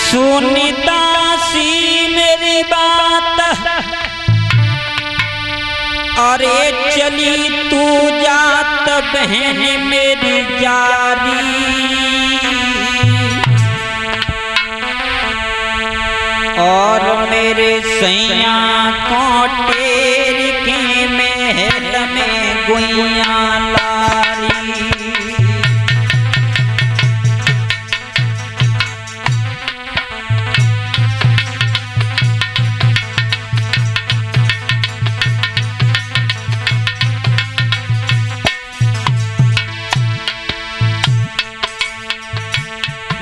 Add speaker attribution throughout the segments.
Speaker 1: सुनीता सी मेरी बात, अरे चली तू जात बहन मेरी जारी, और मेरे सैया को टेर के महल में गुइया लारी।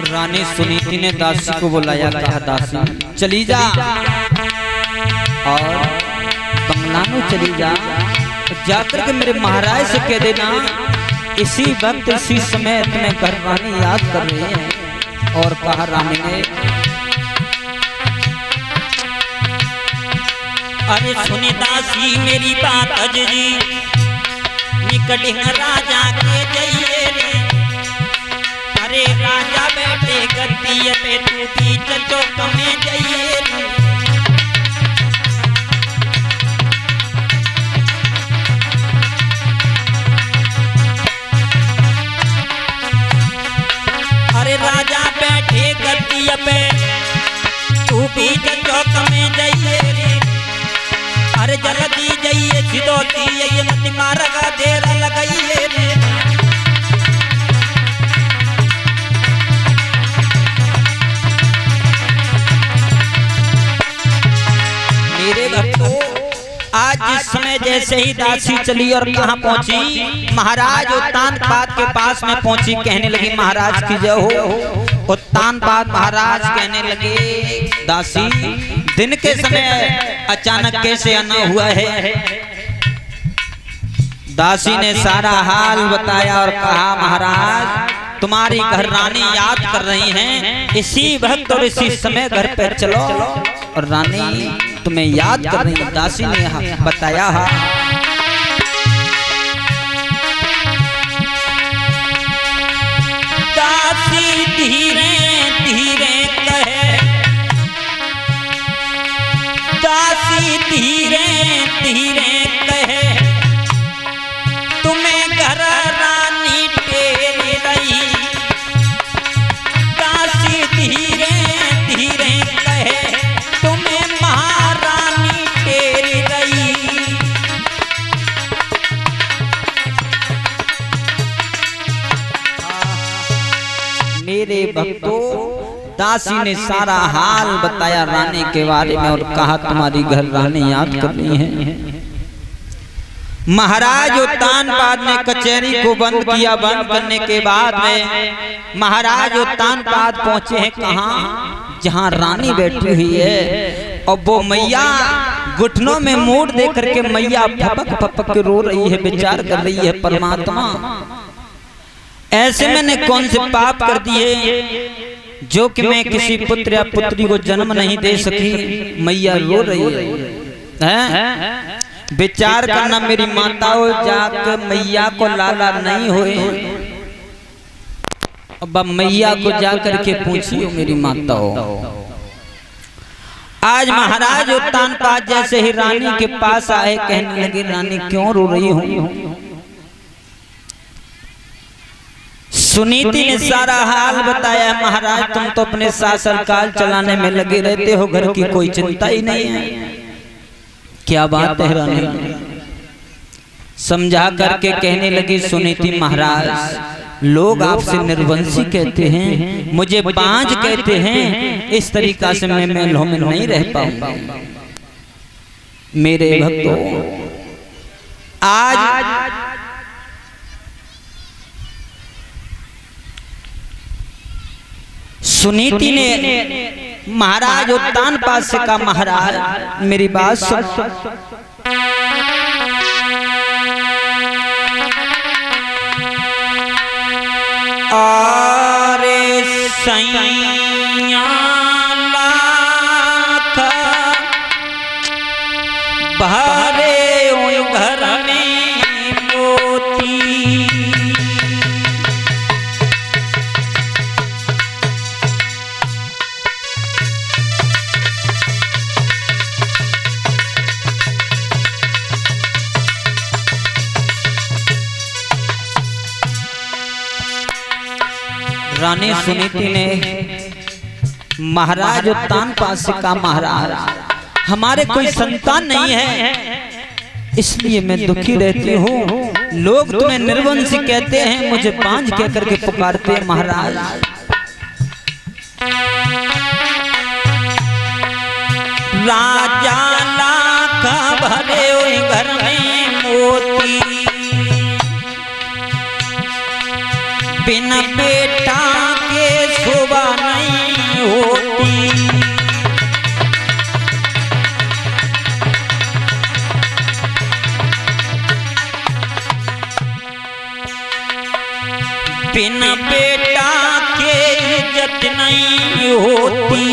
Speaker 1: रानी सुनीति ने दासी को बुलाया, कहा दासी चली जा और बंगला में चली जा, जाकर के मेरे महाराज से कह देना इसी वक्त इसी समय तुम्हें घर रानी याद कर रही है। और कहा रानी ने,
Speaker 2: अरे सुनी दासी मेरी बात अजरी, निकट राजा के जाइए रे, अरे राजा बैठे गद्दी पे तू भी चलो कमे जाइए रे। अरे राजा बैठे गद्दी पे तू भी चलो कमे जाइए रे, अरे जल्दी जाइए सिदोती ये मत मारगा देर लगाइए रे।
Speaker 1: मेरे भक्तों, आज जिस समय जैसे ही दासी चली और कहाँ पहुंची, महाराज उत्तानपाद के पास में पहुंची, कहने लगी महाराज की जय हो। उत्तानपाद महाराज कहने लगे दासी दिन के समय अचानक कैसे आना हुआ है। दासी ने सारा हाल बताया और कहा महाराज तुम्हारी घर रानी याद कर रही हैं, इसी वक्त और इसी समय घर पे चलो और रानी तुम्हें याद कर रही है। दासी ने बताया
Speaker 2: दासी धीरे धीरे कहे, दासी धीरे धीरे कहे, तुम्हें घर रानी टेर रही। दासी धीरे धीरे कहे, तुम्हें महारानी टेर रही।
Speaker 1: मेरे भक्तों, दासी ने सारा हाल बताया रानी के बारे में और कहा तुम्हारी घर रानी याद करनी है। महाराज उत्तानपाद ने कचहरी को बंद किया। बंद करने के बाद में महाराज उत्तानपाद पहुंचे हैं कहाँ, जहाँ रानी बैठी हुई है और वो मैया घुटनों में मूड दे करके मैया फपक फपक के रो रही है, विचार कर रही है परमात्मा ऐसे मैंने कौन से पाप कर दिए जो कि मैं किसी पुत्र या पुत्री को जन्म नहीं दे सकी। मैया रो रही है। विचार करना मेरी माताओं, जाकर मैया को लाला नहीं होए, अब मैया को जाकर के पूछियो मेरी माताओं। आज महाराज उत्तानपाद जैसे ही रानी के पास आए, कहने लगे रानी क्यों रो रही हो। सुनीति ने सारा हाल बताया, महाराज तुम तो अपने शासन काल चलाने में लगे रहते हो, घर की कोई चिंता ही नहीं है। क्या बात है रानी। समझा करके कहने लगी सुनीति महाराज लोग आपसे निर्वंशी कहते हैं, मुझे बांझ कहते हैं, इस तरीका से मैं महलों में नहीं रह पाऊंगा। मेरे भक्तों, आज सुनीति ने महाराज उत्तानपाद से कहा महाराज मेरी बात सुन।
Speaker 2: अरे सैया लाख भरे घर में मोती,
Speaker 1: रानी सुनीति ने महाराज उत्तानपाद से कहा, महाराज हमारे कोई संतान नहीं है, इसलिए मैं दुखी रहती हूँ। लोग तुम्हें निर्वंश कहते हैं, मुझे बांझ कह करके पुकारते हैं। महाराज
Speaker 2: राजा लाख भरे हुए घर में मोती, बिना बेटा के शोभा नहीं होती। बिना बेटा के इज्जत नहीं होती,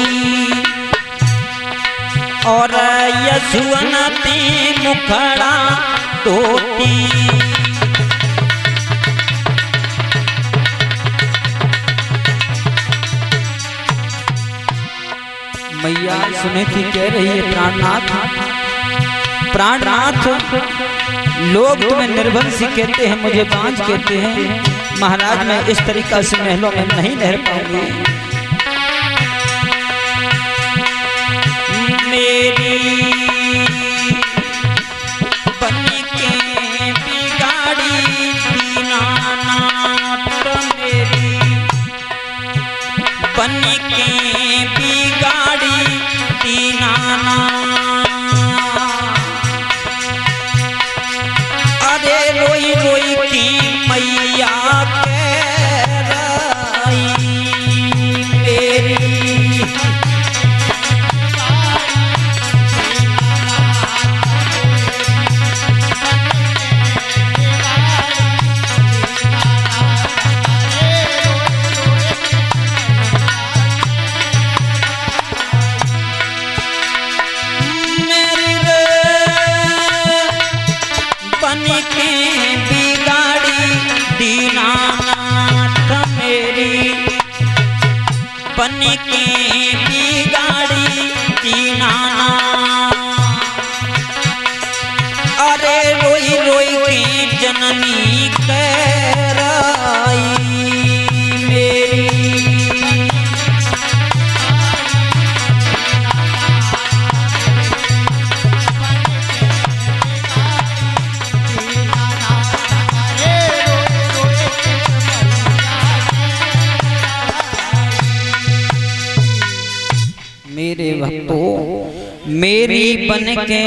Speaker 2: और यशुवंती मुखड़ा धोती।
Speaker 1: मैया सुनीति कह रही है, प्राणनाथ प्राणनाथ, लोग तुम्हें निर्वंशी कहते हैं, मुझे बांझ कहते हैं। महाराज मैं इस तरीका से महलों में नहीं रह पाऊंगी।
Speaker 2: मेरी बन के बिगाड़ी दीनानाथ, मेरी बन के बिगाड़ी दीनानाथ। अरे रोई रोई की मैया कह रही मेरी, बन के बिगाड़ी दीनानाथ, मेरी बन के बिगाड़ी दीनानाथ। अरे रोई रोई के जननी कह रही मेरी,
Speaker 1: मेरे भक्तों, मेरी बन के